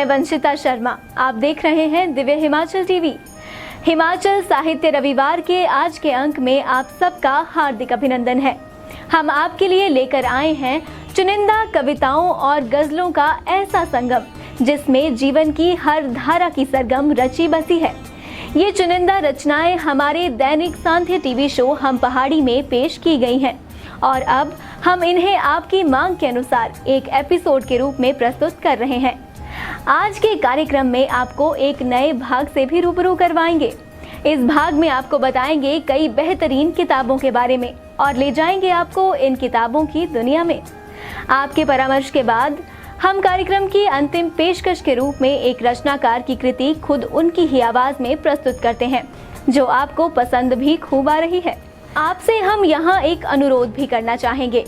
मैं वंशिता शर्मा, आप देख रहे हैं दिव्य हिमाचल टीवी। हिमाचल साहित्य रविवार के आज के अंक में आप सबका हार्दिक अभिनंदन है। हम आपके लिए लेकर आए हैं चुनिंदा कविताओं और गजलों का ऐसा संगम जिसमें जीवन की हर धारा की सरगम रची बसी है। ये चुनिंदा रचनाएं हमारे दैनिक सांध्य टीवी शो हम पहाड़ी में पेश की गई हैं और अब हम इन्हें आपकी मांग के अनुसार एक एपिसोड के रूप में प्रस्तुत कर रहे हैं। आज के कार्यक्रम में आपको एक नए भाग से भी रूबरू करवाएंगे। इस भाग में आपको बताएंगे कई बेहतरीन किताबों के बारे में और ले जाएंगे आपको इन किताबों की दुनिया में। आपके परामर्श के बाद हम कार्यक्रम की अंतिम पेशकश के रूप में एक रचनाकार की कृति खुद उनकी ही आवाज में प्रस्तुत करते हैं, जो आपको पसंद भी खूब आ रही है। आपसे हम यहाँ एक अनुरोध भी करना चाहेंगे।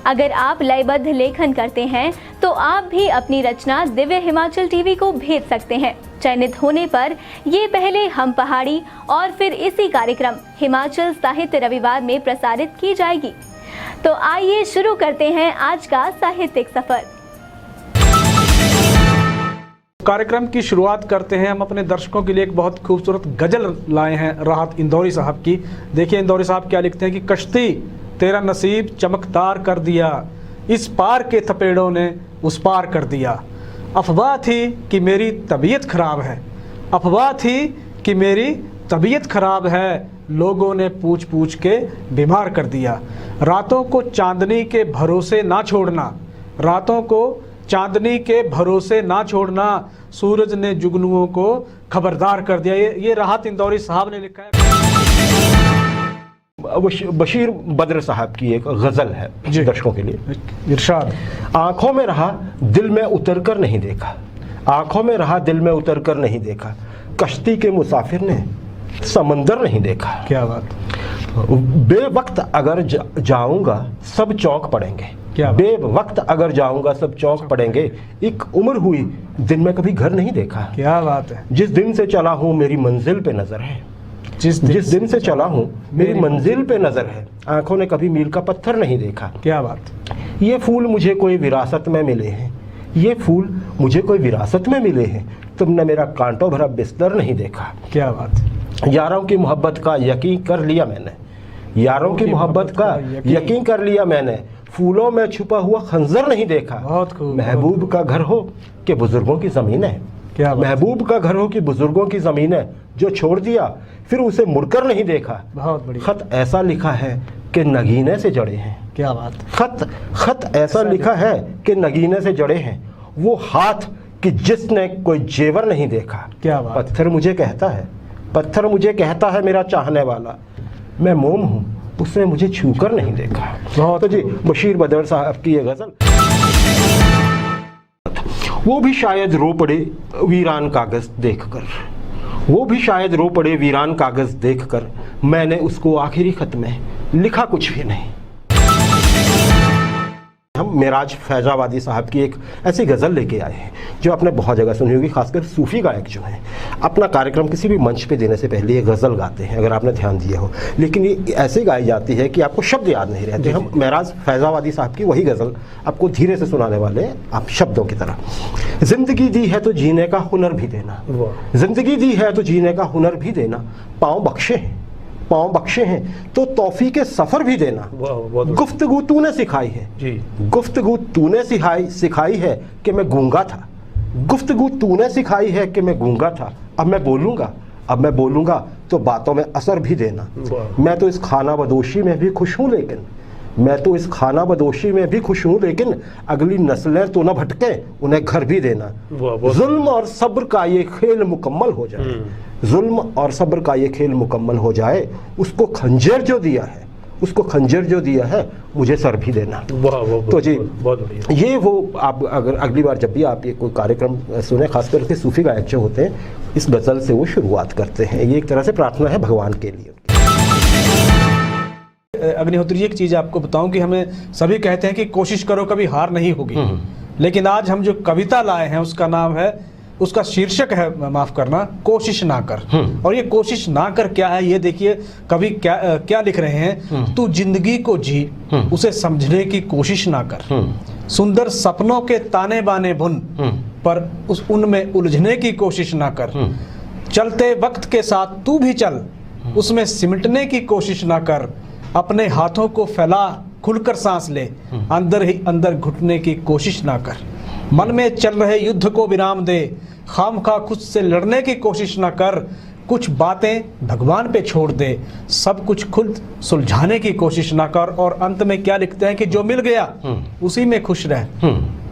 अगर आप लयबद्ध लेखन करते हैं तो आप भी अपनी रचना दिव्य हिमाचल टीवी को भेज सकते हैं। चयनित होने पर ये पहले हम पहाड़ी और फिर इसी कार्यक्रम हिमाचल साहित्य रविवार में प्रसारित की जाएगी। तो आइए शुरू करते हैं आज का साहित्यिक सफर। कार्यक्रम की शुरुआत करते हैं। हम अपने दर्शकों के लिए एक बहुत खूबसूरत गजल लाए हैं राहत इंदौरी साहब की। देखिए इंदौरी साहब क्या लिखते हैं कि कश्ती तेरा नसीब चमकदार कर दिया, इस पार के थपेड़ों ने उस पार कर दिया। अफवाह थी कि मेरी तबीयत खराब है, अफवाह थी कि मेरी तबीयत खराब है, लोगों ने पूछ पूछ के बीमार कर दिया। रातों को चांदनी के भरोसे ना छोड़ना, रातों को चांदनी के भरोसे ना छोड़ना, सूरज ने जुगनुओं को खबरदार कर दिया। ये राहत इंदौरी साहब ने लिखा है। बशीर बद्र साहब की एक गजल है दर्शकों के लिए। इरशाद। आंखों में रहा दिल में उतर कर नहीं देखा, आंखों में रहा दिल में उतर कर नहीं देखा, कश्ती के मुसाफिर ने समंदर नहीं देखा। क्या बात। बेवक्त अगर जाऊंगा सब चौंक पड़ेंगे, बेवक्त अगर जाऊंगा सब चौंक पड़ेंगे, एक उम्र हुई दिन में कभी घर नहीं देखा। क्या बात है। जिस दिन से चला हूँ मेरी मंजिल पे नजर है, जिस दिन से चला हूँ मेरी मंजिल पे नजर है, आंखों ने कभी मील का पत्थर नहीं देखा। क्या बात। ये फूल मुझे कोई विरासत में मिले हैं, ये फूल मुझे कोई विरासत में मिले हैं, तुमने मेरा कांटों भरा बिस्तर नहीं देखा। क्या बात। यारों की मोहब्बत का यकीन कर लिया मैंने, यारों की मोहब्बत का यकीन कर लिया मैंने, फूलों में छुपा हुआ खंजर नहीं देखा। बहुत खूब। महबूब का घर हो कि बुजुर्गों की ज़मीन है, क्या बात। महबूब का घर हो कि बुजुर्गों की ज़मीन है, जो छोड़ दिया फिर उसे मुड़कर नहीं देखा। बहुत बढ़िया। खत ऐसा लिखा है कि नगीने से जड़े हैं। क्या बात। खत ऐसा लिखा है कि नगीने से जड़े हैं, वो हाथ कि जिसने कोई जेवर नहीं देखा। क्या बात। पत्थर मुझे कहता है, पत्थर मुझे कहता है मेरा चाहने वाला, मैं मोम हूँ उसने मुझे छूकर नहीं देखा। बहुत। तो जी बशीर बद्र साहब की ये गजल। वो भी शायद रो पड़े वीरान कागज देखकर, वो भी शायद रो पड़े वीरान कागज देखकर, मैंने उसको आखिरी खत में लिखा कुछ भी नहीं। हम मेराज फैजाबादी साहब की एक ऐसी गज़ल लेके आए हैं जो आपने बहुत जगह सुनी होगी, खासकर सूफ़ी गायक जो हैं अपना कार्यक्रम किसी भी मंच पे देने से पहले ये गज़ल गाते हैं, अगर आपने ध्यान दिया हो, लेकिन ये ऐसे गाई जाती है कि आपको शब्द याद नहीं रहते। हम मेराज फैजाबादी साहब की वही गज़ल आपको धीरे से सुनाने वाले हैं, आप शब्दों की तरह। ज़िंदगी दी है तो जीने का हुनर भी देना, ज़िंदगी दी है तो जीने का हुनर भी देना, पाँव बख्शे हैं, पाँव बख्शे हैं तो तौफी के सफ़र भी देना। गुफ्तगू तूने सिखाई है जी, गुफ्तगू तूने सिखाई है कि मैं गूंगा था, गुफ्तगू तूने सिखाई है कि मैं गूंगा था, अब मैं बोलूँगा तो बातों में असर भी देना। मैं तो इस खाना बदोशी में भी खुश हूँ लेकिन, मैं तो इस खाना बदोशी में भी खुश हूँ लेकिन, अगली नस्लें तो न भटके उन्हें घर भी देना। जुल्म और सब्र का ये खेल मुकम्मल हो जाए, जुल्म और सब्र का ये खेल मुकम्मल हो जाए, उसको खंजर जो दिया है, उसको खंजर जो दिया है मुझे सर भी देना। तो जी बहुत बढ़िया। ये वो आप अगर अगली बार जब भी आप ये कोई कार्यक्रम सुने, खासकर के सूफी गायक जो होते हैं, इस गज़ल से वो शुरुआत करते हैं। ये एक तरह से प्रार्थना है भगवान के लिए। अग्निहोत्री, एक चीज़ आपको बताऊं कि हमें सभी कहते हैं कि कोशिश करो कभी हार नहीं होगी, लेकिन आज हम जो कविता लाए हैं उसका नाम है, उसका शीर्षक है, माफ करना, कोशिश ना कर। और ये कोशिश ना कर क्या है, ये देखिए कवि क्या लिख रहे हैं। तू जिंदगी को जी, उसे समझने की कोशिश ना कर, सुंदर सपनों के ताने बाने बुन, पर उनमें उलझने की कोशिश ना कर। चलते वक्त के साथ तू भी चल, उसमें सिमटने की कोशिश ना कर। अपने हाथों को फैला, खुलकर सांस ले, अंदर ही अंदर घुटने की कोशिश ना कर। मन में चल रहे युद्ध को विराम दे, खामखा खुद से लड़ने की कोशिश ना कर। कुछ बातें भगवान पे छोड़ दे, सब कुछ खुद सुलझाने की कोशिश ना कर। और अंत में क्या लिखते हैं कि जो मिल गया उसी में खुश रह,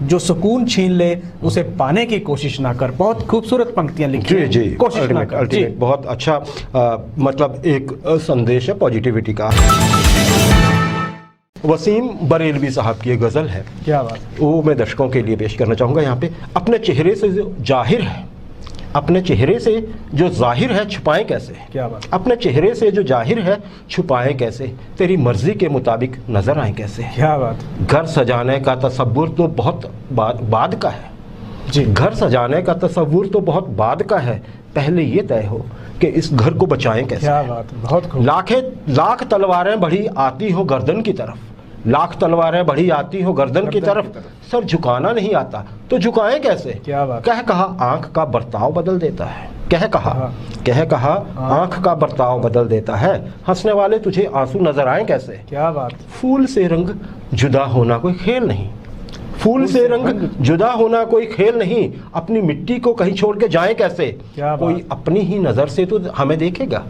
जो सुकून छीन ले उसे पाने की कोशिश ना कर। बहुत खूबसूरत पंक्तियां लिखी हैं। जी कोशिश ना कर। जी, बहुत अच्छा मतलब एक संदेश है पॉजिटिविटी का। वसीम बरेलवी साहब की एक गज़ल है, क्या बात, वो मैं दर्शकों के लिए पेश करना चाहूँगा यहाँ पे। अपने चेहरे से जो जाहिर है, अपने चेहरे से जो जाहिर है छुपाएं कैसे। क्या बात, अपने चेहरे से जो जाहिर है छुपाएं कैसे, तेरी मर्जी के मुताबिक नजर आए कैसे। क्या बात। घर सजाने का तसव्वुर तो बहुत बाद का है जी, घर सजाने का तसव्वुर तो बहुत बाद का है, पहले ये तय हो कि इस घर को बचाएं कैसे। क्या बात, बहुत खूब। लाख तलवारें बढ़ी आती हो गर्दन की तरफ, लाख तलवारें बढ़ी आती हो गर्दन की तरफ, सर झुकाना नहीं आता तो झुकाएं कैसे। क्या बात। कह कहा आंख का बर्ताव बदल देता है, कह कहा आंख का बर्ताव बदल देता है, हंसने वाले तुझे आंसू नजर आए कैसे। क्या बात। फूल से रंग जुदा होना कोई खेल नहीं, फूल से रंग जुदा होना कोई खेल नहीं, अपनी मिट्टी को कहीं छोड़ के जाए कैसे। कोई अपनी ही नजर से तो हमें देखेगा,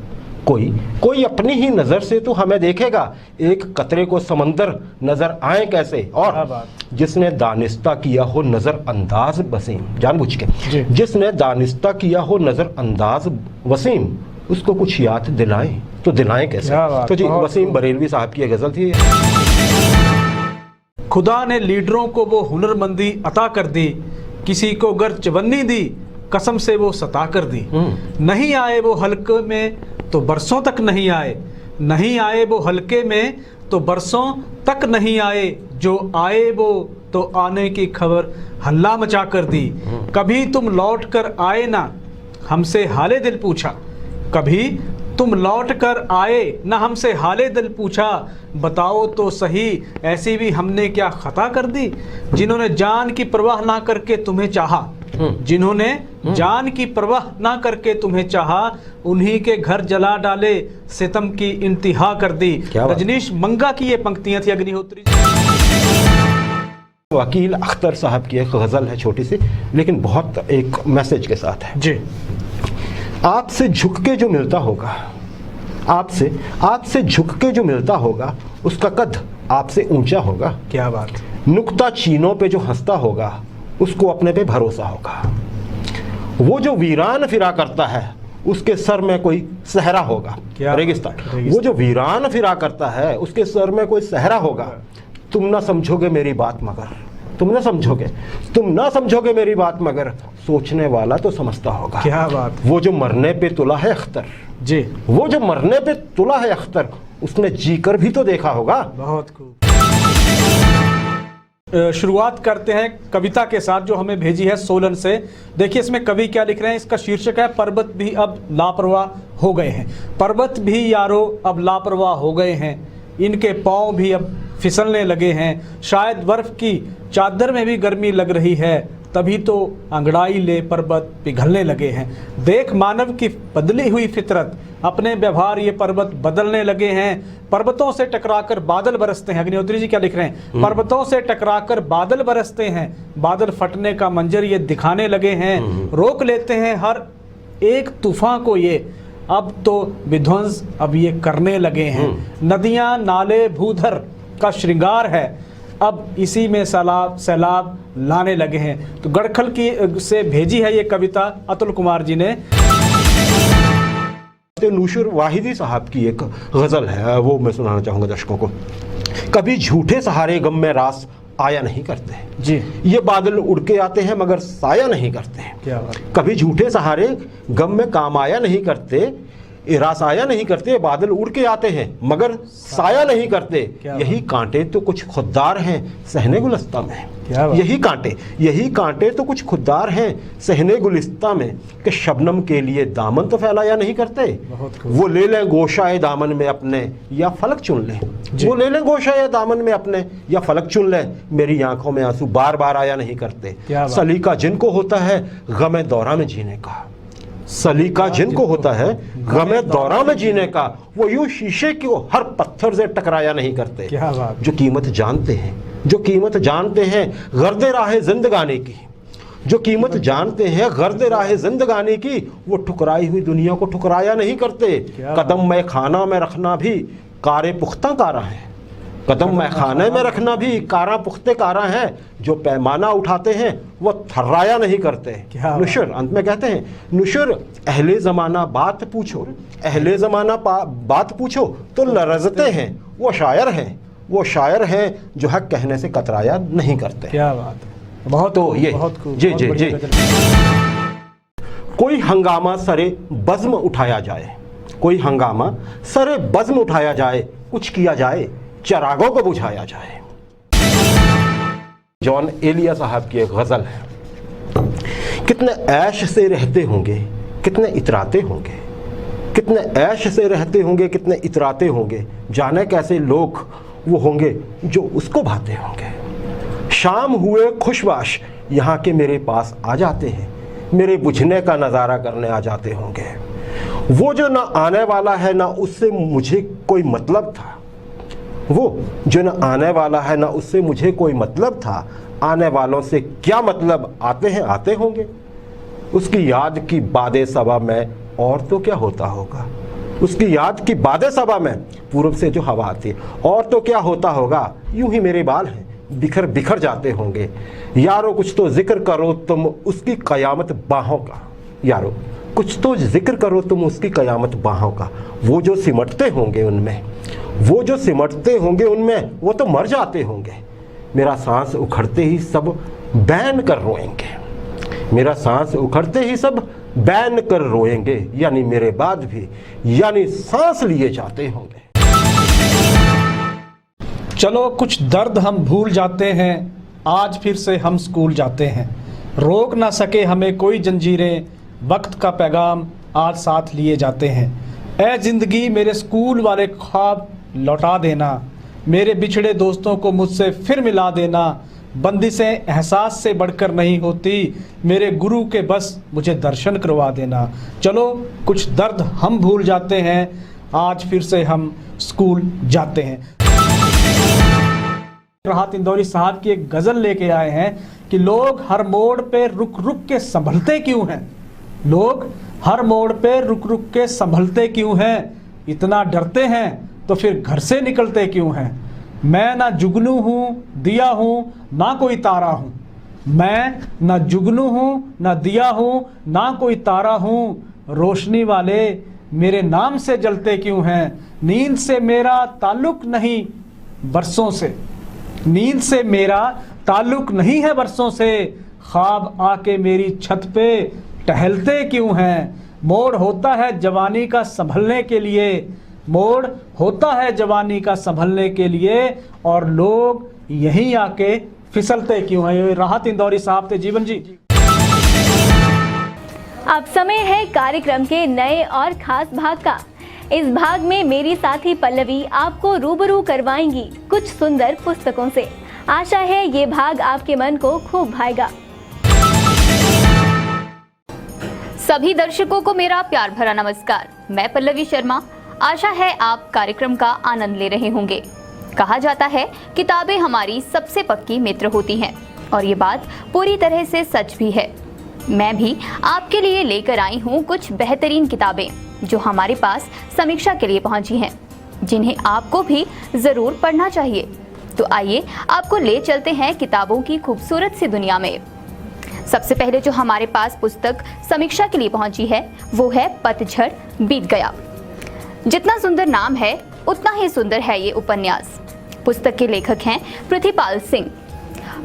कोई अपनी ही नजर से तो हमें देखेगा, एक कतरे को समंदर नजर आए कैसे। और जिसने दानिस्ता किया हो नजर अंदाज वसीम, जानबूझ के जिसने दानिस्ता किया हो नजर अंदाज वसीम, उसको कुछ याद दिलाएं तो दिलाएं कैसे। तो जी वसीम बरेलवी साहब की गजल थी। खुदा ने लीडरों को वो हुनरमंदी अता कर दी, किसी को गर चवन्नी दी कसम से वो सता कर दी। नहीं आए वो हल्के में तो बरसों तक नहीं आए, नहीं आए वो हल्के में तो बरसों तक नहीं आए, जो आए वो तो आने की खबर हल्ला मचा कर दी। कभी तुम लौट कर आए ना हमसे हाले दिल पूछा, कभी तुम लौट कर आए ना हमसे हाले दिल पूछा, बताओ तो सही ऐसी भी हमने क्या खता कर दी। जिन्होंने जान की परवाह ना करके तुम्हें चाहा, जिन्होंने जान की परवाह ना करके तुम्हें चाहा, उन्हीं के घर जला डाले सितम की इंतहा कर दी। रजनीश मंगा की ये पंक्तियां थी अग्निहोत्री। वकील अख्तर साहब की एक गजल है, छोटी सी लेकिन बहुत एक मैसेज के साथ है। जी, आपसे झुक के जो मिलता होगा, आपसे झुक के जो मिलता होगा, उसका कद आपसे ऊंचा होगा। क्या बात। नुक्ता चीनों पे जो हंसता होगा, उसको अपने पे भरोसा होगा। वो जो वीरान फिरा करता है, उसके सर में कोई सहरा होगा। रेगिस्तान। वो जो वीरान फिरा करता है, उसके सर में कोई सहरा होगा। तुम ना समझोगे मेरी बात मगर, तुम ना समझोगे मेरी बात मगर, सोचने वाला तो समझता होगा। क्या बात। वो जो मरने पे तुला है अख्तर, जी, वो जो मरने पे तुला है अख्तर, उसने जीकर भी तो देखा होगा। बहुत खूब। शुरुआत करते हैं कविता के साथ जो हमें भेजी है सोलन से। देखिए इसमें कवि क्या लिख रहे हैं। इसका शीर्षक है पर्वत भी अब लापरवाह हो गए हैं। पर्वत भी यारो अब लापरवाह हो गए हैं, इनके पाँव भी अब फिसलने लगे हैं। शायद बर्फ की चादर में भी गर्मी लग रही है, तभी तो अंगड़ाई ले पर्वत पिघलने लगे हैं। देख मानव की बदली हुई फितरत, अपने व्यवहार ये पर्वत बदलने लगे हैं। पर्वतों से टकराकर बादल बरसते हैं। अग्निहोत्री जी क्या लिख रहे हैं। पर्वतों से टकराकर बादल बरसते हैं, बादल फटने का मंजर ये दिखाने लगे हैं। रोक लेते हैं हर एक तूफान को ये, अब तो विध्वंस अब ये करने लगे हैं। नदियां नाले भूधर का श्रृंगार है, अब इसी में सैलाब लाने लगे हैं। तो गड़खल की से भेजी है ये कविता अतुल कुमार जी ने। नूशुर वाहिदी साहब की एक गज़ल है, वो मैं सुनाना चाहूँगा दर्शकों को। कभी झूठे सहारे गम में रास आया नहीं करते जी, ये बादल उड़ के आते हैं मगर साया नहीं करते। क्या बात। कभी झूठे सहारे गम में काम आया नहीं करते, इरा साया नहीं करते, बादल उड़ के आते हैं मगर साया नहीं करते। यही कांटे तो कुछ खुददार हैं सहने गुलिस्ता में। यही कांटे तो कुछ खुददार हैं सहने गुलिस्ता में, कि शबनम के लिए दामन तो फैलाया नहीं करते। वो ले लें गोशाए दामन में अपने या फलक चुन लें, वो ले लें गोशाए दामन में अपने या फलक चुन लें, मेरी आंखों में आंसू बार बार आया नहीं करते। सलीका जिनको होता है गमे दौरा में जीने का, सलीका जिनको होता है गमे दौरा में जीने का, वो यूं शीशे को हर पत्थर से टकराया नहीं करते। जो कीमत जानते हैं, जो कीमत जानते हैं गर्दे राहे जिंदगानी की, जो कीमत जानते हैं गर्दे राहे जिंदगानी की, वो ठुकराई हुई दुनिया को ठुकराया नहीं करते। कदम में खाना में रखना भी कारे पुख्ता कारा है, कदम में खाने में रखना भी कारा पुख्ते कारा है, जो पैमाना उठाते हैं वो थर्राया नहीं करते। नुशुर अंत में कहते हैं, नुशुर अहले ज़माना बात पूछो, अहले ज़माना बात पूछो तो लरजते हैं, वो शायर हैं, वो शायर हैं जो हक कहने से कतराया नहीं करते। क्या बात है, बहुत तो ये बहुत खूब, जी बहुत जी बढ़िया जी गजल। कोई हंगामा सरे बज़्म उठाया जाए, कोई हंगामा सरे बज़्म उठाया जाए, कुछ किया जाए चरागों को बुझाया जाए। जॉन एलिया साहब की एक गज़ल है। कितने ऐश से रहते होंगे, कितने इतराते होंगे, कितने ऐश से रहते होंगे, कितने इतराते होंगे, जाने कैसे लोग वो होंगे जो उसको भाते होंगे। शाम हुए खुशबाश यहाँ के मेरे पास आ जाते हैं, मेरे बुझने का नज़ारा करने आ जाते होंगे। वो जो ना आने वाला है ना उससे मुझे कोई मतलब था, वो जो न आने वाला है ना उससे मुझे कोई मतलब था, आने वालों से क्या मतलब, आते हैं आते होंगे। उसकी याद की बादे सबा में और तो क्या होता होगा, उसकी याद की बादे सबा में पूर्व से जो हवा आती है और तो क्या होता होगा। यूं ही मेरे बाल हैं बिखर बिखर जाते होंगे, यारो कुछ तो जिक्र करो तुम उसकी कयामत बाहों का, यारो कुछ तो जिक्र करो तुम उसकी कयामत बाहों का। वो जो सिमटते होंगे उनमें, वो जो सिमटते होंगे उनमें, वो तो मर जाते होंगे। मेरा सांस उखड़ते ही सब बैन कर रोएंगे, मेरा सांस उखड़ते ही सब बैन कर रोएंगे, यानी मेरे बाद भी यानी सांस लिए जाते होंगे। चलो कुछ दर्द हम भूल जाते हैं, आज फिर से हम स्कूल जाते हैं। रोक ना सके हमें कोई जंजीरें, वक्त का पैगाम आज साथ लिए जाते हैं। ऐ ज़िंदगी मेरे स्कूल वाले ख्वाब लौटा देना, मेरे बिछड़े दोस्तों को मुझसे फिर मिला देना। बंदिशें एहसास से बढ़कर नहीं होती, मेरे गुरु के बस मुझे दर्शन करवा देना। चलो कुछ दर्द हम भूल जाते हैं, आज फिर से हम स्कूल जाते हैं। राहत इंदौरी साहब की एक गज़ल लेके आए हैं कि लोग हर मोड़ पे रुक रुक के संभलते क्यों हैं, लोग हर मोड़ पे रुक रुक के संभलते क्यों हैं, इतना डरते हैं तो फिर घर से निकलते क्यों हैं। मैं ना जुगनू हूँ दिया हूँ ना कोई तारा हूँ, मैं ना जुगनू हूँ ना दिया हूँ ना कोई तारा हूँ, रोशनी वाले मेरे नाम से जलते क्यों हैं। नींद से मेरा ताल्लुक नहीं बरसों से, नींद से मेरा ताल्लुक नहीं है बरसों से, ख्वाब आके मेरी छत पे टहलते क्यों हैं। मोड़ होता है जवानी का संभलने के लिए, मोड़ होता है जवानी का संभलने के लिए, और लोग यहीं आके फिसलते क्यों हैं। ये राहत इंदौरी साहब थे। जीवन जी। अब समय है कार्यक्रम के नए और खास भाग का। इस भाग में मेरी साथी पल्लवी आपको रूबरू करवाएंगी कुछ सुंदर पुस्तकों से। आशा है ये भाग आपके मन को खूब भाएगा। सभी दर्शकों को मेरा प्यार भरा नमस्कार। मैं पल्लवी शर्मा। आशा है आप कार्यक्रम का आनंद ले रहे होंगे। कहा जाता है किताबें हमारी सबसे पक्की मित्र होती हैं, और ये बात पूरी तरह से सच भी है। मैं भी आपके लिए लेकर आई हूँ कुछ बेहतरीन किताबें जो हमारे पास समीक्षा के लिए पहुँची हैं, जिन्हें आपको भी ज़रूर पढ़ना चाहिए। तो आइए आपको ले चलते हैं किताबों की खूबसूरत सी दुनिया में। सबसे पहले जो हमारे पास पुस्तक समीक्षा के लिए पहुंची है वो है पतझड़ बीत गया। जितना सुंदर नाम है उतना ही सुंदर है ये उपन्यास। पुस्तक के लेखक हैं पृथ्वीपाल सिंह।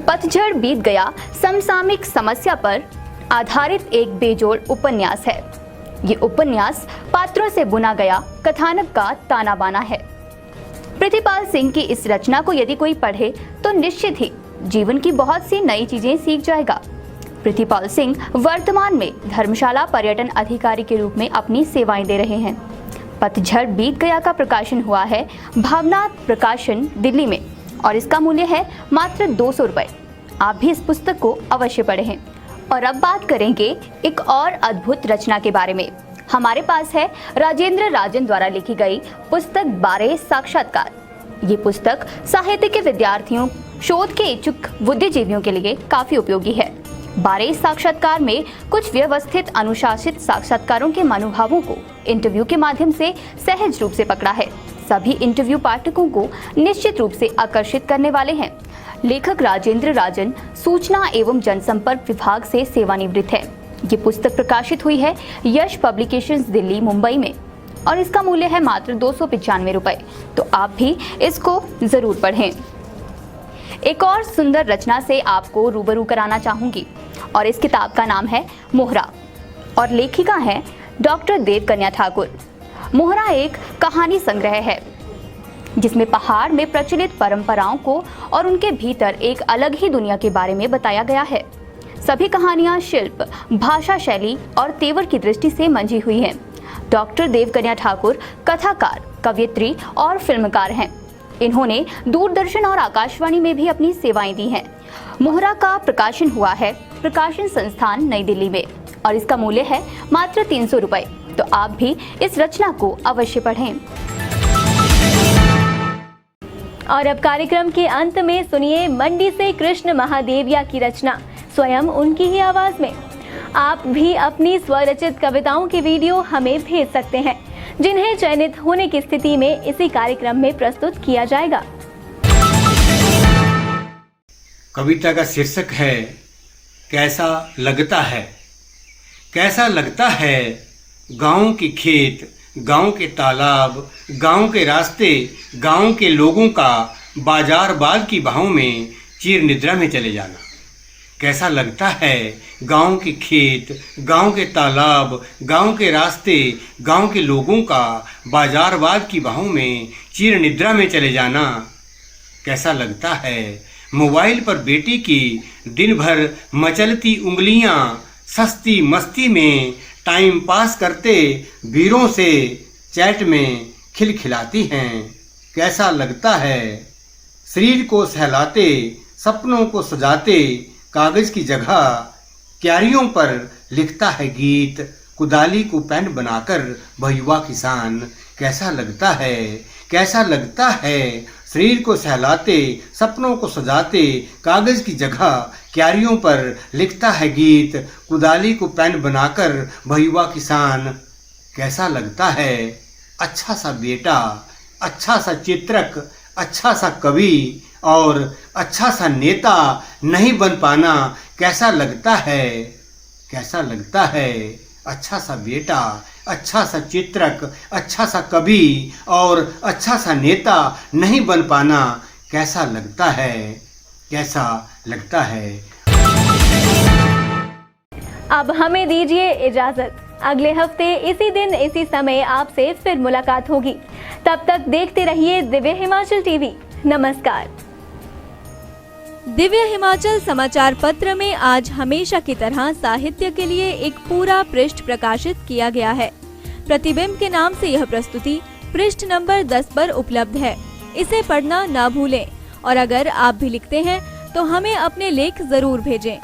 पतझड़ बीत गया समसामयिक समस्या पर आधारित एक बेजोड़ उपन्यास है। ये उपन्यास पात्रों से बुना गया कथानक का ताना बाना है। प्रीतिपाल सिंह की इस रचना को यदि कोई पढ़े तो निश्चित ही जीवन की बहुत सी नई चीजें सीख जाएगा। प्रीतिपाल सिंह वर्तमान में धर्मशाला पर्यटन अधिकारी के रूप में अपनी सेवाएं दे रहे हैं। पतझड़ बीत गया का प्रकाशन हुआ है भावनाथ प्रकाशन दिल्ली में और इसका मूल्य है मात्र 200 रुपए। आप भी इस पुस्तक को अवश्य पढ़ें। और अब बात करेंगे एक और अद्भुत रचना के बारे में। हमारे पास है राजेंद्र राजन द्वारा लिखी गई पुस्तक 12 साक्षात्कार। ये पुस्तक साहित्य के विद्यार्थियों, शोध के इच्छुक बुद्धिजीवियों के लिए काफी उपयोगी है। 12 साक्षात्कार में कुछ व्यवस्थित अनुशासित साक्षात्कारों के मनोभावों को इंटरव्यू के माध्यम से सहज रूप से पकड़ा है। सभी इंटरव्यू पाठकों को निश्चित रूप से आकर्षित करने वाले हैं। लेखक राजेंद्र राजन सूचना एवं जनसंपर्क विभाग से सेवानिवृत्त है। ये पुस्तक प्रकाशित हुई है यश पब्लिकेशंस दिल्ली मुंबई में और इसका मूल्य है मात्र 295 रुपए। तो आप भी इसको जरूर पढ़ें। एक और सुंदर रचना से आपको रूबरू कराना चाहूंगी और इस किताब का नाम है मोहरा और लेखिका है डॉक्टर देवकन्या ठाकुर। मोहरा एक कहानी संग्रह है जिसमें पहाड़ में प्रचलित परंपराओं को और उनके भीतर एक अलग ही दुनिया के बारे में बताया गया है। सभी कहानियां शिल्प, भाषा शैली और तेवर की दृष्टि से मंजी हुई हैं। डॉक्टर देवकन्या ठाकुर कथाकार, कवयित्री और फिल्मकार हैं। इन्होंने दूरदर्शन और आकाशवाणी में भी अपनी सेवाएं दी हैं। मोहरा का प्रकाशन हुआ है प्रकाशन संस्थान नई दिल्ली में और इसका मूल्य है मात्र 300 रुपए। तो आप भी इस रचना को अवश्य पढ़ें। और अब कार्यक्रम के अंत में सुनिए मंडी से कृष्ण महादेविया की रचना स्वयं उनकी ही आवाज में। आप भी अपनी स्वरचित कविताओं के वीडियो हमें भेज सकते हैं जिन्हें चयनित होने की स्थिति में इसी कार्यक्रम में प्रस्तुत किया जाएगा। कविता का शीर्षक है कैसा लगता है। कैसा लगता है गांव के खेत, गांव के तालाब, गांव के रास्ते, गांव के लोगों का बाजार बाद की बहाव में चिर निद्रा में चले जाना। कैसा लगता है गांव के खेत, गांव के तालाब, गांव के रास्ते, गांव के लोगों का बाजार बाद की बहाव में चिर निद्रा में चले जाना। कैसा लगता है मोबाइल पर बेटी की दिन भर मचलती उंगलियां सस्ती मस्ती में टाइम पास करते वीरों से चैट में खिलखिलाती हैं। कैसा लगता है शरीर को सहलाते, सपनों को सजाते कागज की जगह क्यारियों पर लिखता है गीत, कुदाली को पेन बनाकर वह युवा किसान। कैसा लगता है, कैसा लगता है शरीर को सहलाते, सपनों को सजाते कागज की जगह क्यारियों पर लिखता है गीत, कुदाली को पेन बनाकर वह युवा किसान। कैसा लगता है अच्छा सा बेटा, अच्छा सा चित्रक, अच्छा सा कवि और अच्छा सा नेता नहीं बन पाना। कैसा लगता है, कैसा लगता है अच्छा सा बेटा, अच्छा सा चित्रक, अच्छा सा कवि और अच्छा सा नेता नहीं बन पाना। कैसा लगता है, कैसा लगता है। अब हमें दीजिए इजाजत। अगले हफ्ते इसी दिन इसी समय आपसे फिर मुलाकात होगी। तब तक देखते रहिए दिव्य हिमाचल टीवी। नमस्कार। दिव्य हिमाचल समाचार पत्र में आज हमेशा की तरह साहित्य के लिए एक पूरा पृष्ठ प्रकाशित किया गया है। प्रतिबिंब के नाम से यह प्रस्तुति पृष्ठ नंबर 10 पर उपलब्ध है। इसे पढ़ना ना भूलें और अगर आप भी लिखते हैं तो हमें अपने लेख जरूर भेजें।